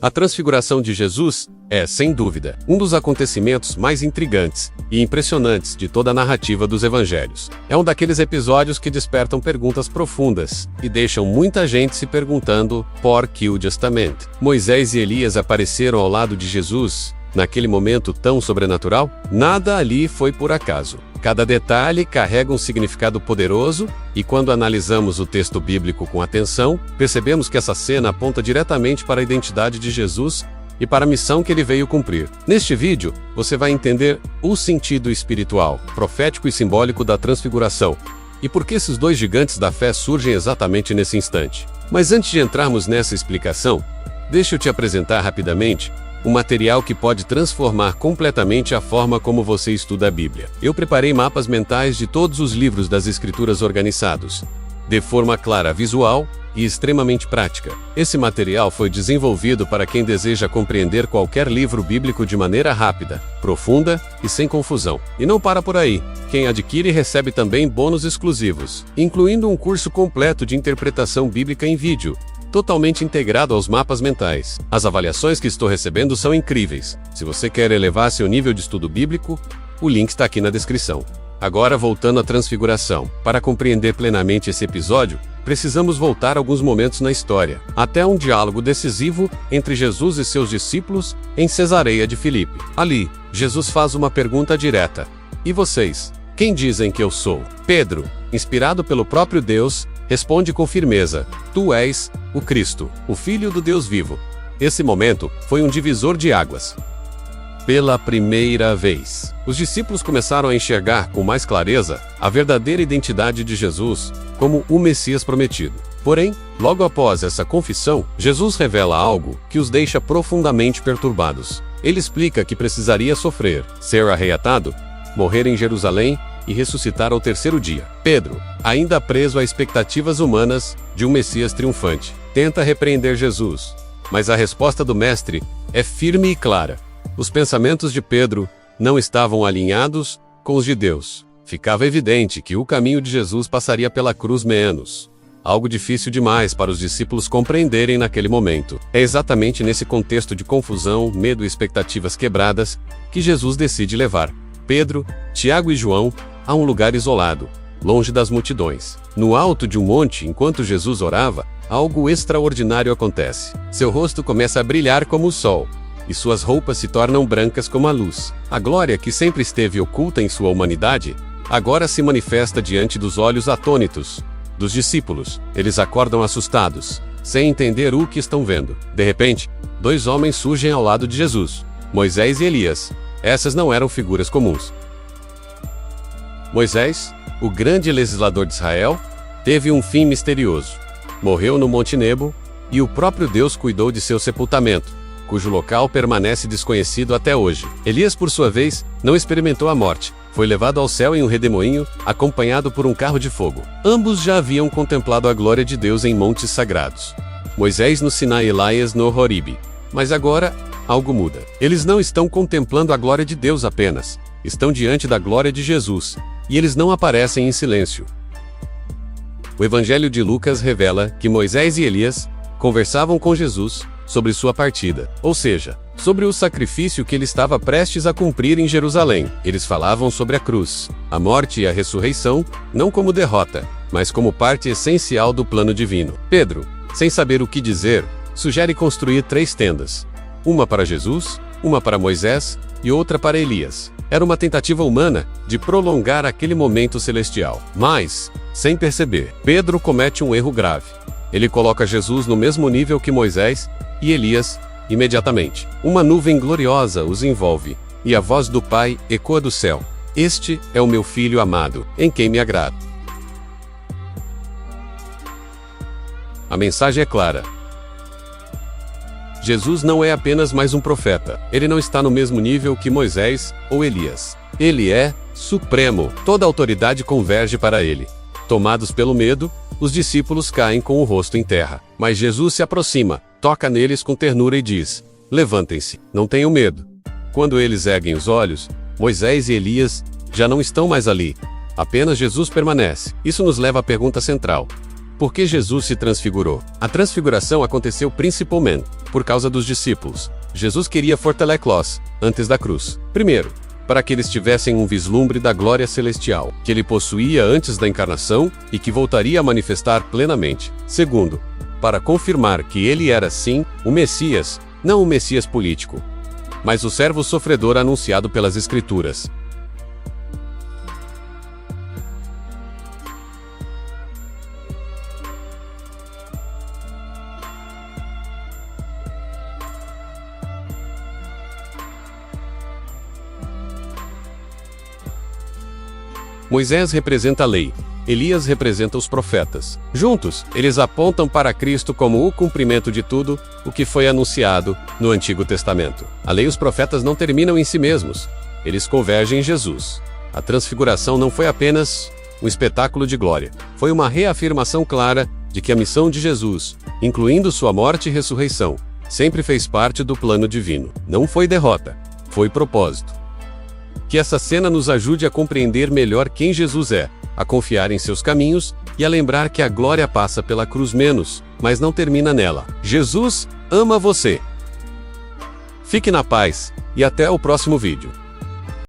A transfiguração de Jesus é, sem dúvida, um dos acontecimentos mais intrigantes e impressionantes de toda a narrativa dos evangelhos. É um daqueles episódios que despertam perguntas profundas e deixam muita gente se perguntando por que justamente Moisés e Elias apareceram ao lado de Jesus naquele momento tão sobrenatural. Nada ali foi por acaso. Cada detalhe carrega um significado poderoso, e quando analisamos o texto bíblico com atenção, percebemos que essa cena aponta diretamente para a identidade de Jesus e para a missão que ele veio cumprir. Neste vídeo, você vai entender o sentido espiritual, profético e simbólico da transfiguração, e por que esses dois gigantes da fé surgem exatamente nesse instante. Mas antes de entrarmos nessa explicação, deixa eu te apresentar rapidamente um material que pode transformar completamente a forma como você estuda a Bíblia. Eu preparei mapas mentais de todos os livros das Escrituras organizados, de forma clara, visual e extremamente prática. Esse material foi desenvolvido para quem deseja compreender qualquer livro bíblico de maneira rápida, profunda e sem confusão. E não para por aí. Quem adquire recebe também bônus exclusivos, incluindo um curso completo de interpretação bíblica em vídeo, totalmente integrado aos mapas mentais. As avaliações que estou recebendo são incríveis. Se você quer elevar seu nível de estudo bíblico, o link está aqui na descrição. Agora, voltando à transfiguração. Para compreender plenamente esse episódio, precisamos voltar alguns momentos na história, até um diálogo decisivo entre Jesus e seus discípulos em Cesareia de Filipe. Ali, Jesus faz uma pergunta direta: "E vocês? Quem dizem que eu sou?" Pedro, inspirado pelo próprio Deus, responde com firmeza: "Tu és o Cristo, o Filho do Deus vivo." Esse momento foi um divisor de águas. Pela primeira vez, os discípulos começaram a enxergar com mais clareza a verdadeira identidade de Jesus como o Messias prometido. Porém, logo após essa confissão, Jesus revela algo que os deixa profundamente perturbados. Ele explica que precisaria sofrer, ser arrebatado, morrer em Jerusalém e ressuscitar ao terceiro dia. Pedro, ainda preso a expectativas humanas de um Messias triunfante, tenta repreender Jesus, mas a resposta do Mestre é firme e clara. Os pensamentos de Pedro não estavam alinhados com os de Deus. Ficava evidente que o caminho de Jesus passaria pela cruz menos, algo difícil demais para os discípulos compreenderem naquele momento. É exatamente nesse contexto de confusão, medo e expectativas quebradas que Jesus decide levar Pedro, Tiago e João a um lugar isolado, longe das multidões. No alto de um monte, enquanto Jesus orava, algo extraordinário acontece. Seu rosto começa a brilhar como o sol, e suas roupas se tornam brancas como a luz. A glória que sempre esteve oculta em sua humanidade, agora se manifesta diante dos olhos atônitos dos discípulos. Eles acordam assustados, sem entender o que estão vendo. De repente, dois homens surgem ao lado de Jesus: Moisés e Elias. Essas não eram figuras comuns. Moisés, o grande legislador de Israel, teve um fim misterioso. Morreu no Monte Nebo, e o próprio Deus cuidou de seu sepultamento, cujo local permanece desconhecido até hoje. Elias, por sua vez, não experimentou a morte. Foi levado ao céu em um redemoinho, acompanhado por um carro de fogo. Ambos já haviam contemplado a glória de Deus em montes sagrados. Moisés no Sinai e Elias no Horibe. Mas agora, algo muda. Eles não estão contemplando a glória de Deus apenas. Estão diante da glória de Jesus. E eles não aparecem em silêncio. O Evangelho de Lucas revela que Moisés e Elias conversavam com Jesus sobre sua partida, ou seja, sobre o sacrifício que ele estava prestes a cumprir em Jerusalém. Eles falavam sobre a cruz, a morte e a ressurreição, não como derrota, mas como parte essencial do plano divino. Pedro, sem saber o que dizer, sugere construir 3 tendas. Uma para Jesus, uma para Moisés e outra para Elias. Era uma tentativa humana de prolongar aquele momento celestial. Mas, sem perceber, Pedro comete um erro grave. Ele coloca Jesus no mesmo nível que Moisés e Elias imediatamente. Uma nuvem gloriosa os envolve, e a voz do Pai ecoa do céu: "Este é o meu Filho amado, em quem me agrado." A mensagem é clara. Jesus não é apenas mais um profeta. Ele não está no mesmo nível que Moisés ou Elias. Ele é supremo. Toda a autoridade converge para ele. Tomados pelo medo, os discípulos caem com o rosto em terra. Mas Jesus se aproxima, toca neles com ternura e diz: "Levantem-se, não tenham medo." Quando eles erguem os olhos, Moisés e Elias já não estão mais ali. Apenas Jesus permanece. Isso nos leva à pergunta central: por que Jesus se transfigurou? A transfiguração aconteceu principalmente por causa dos discípulos. Jesus queria fortalecê-los antes da cruz. Primeiro, para que eles tivessem um vislumbre da glória celestial, que ele possuía antes da encarnação e que voltaria a manifestar plenamente. Segundo, para confirmar que ele era sim o Messias, não o Messias político, mas o servo sofredor anunciado pelas Escrituras. Moisés representa a lei, Elias representa os profetas. Juntos, eles apontam para Cristo como o cumprimento de tudo o que foi anunciado no Antigo Testamento. A lei e os profetas não terminam em si mesmos, eles convergem em Jesus. A transfiguração não foi apenas um espetáculo de glória, foi uma reafirmação clara de que a missão de Jesus, incluindo sua morte e ressurreição, sempre fez parte do plano divino. Não foi derrota, foi propósito. Que essa cena nos ajude a compreender melhor quem Jesus é, a confiar em seus caminhos e a lembrar que a glória passa pela cruz menos, mas não termina nela. Jesus ama você. Fique na paz e até o próximo vídeo.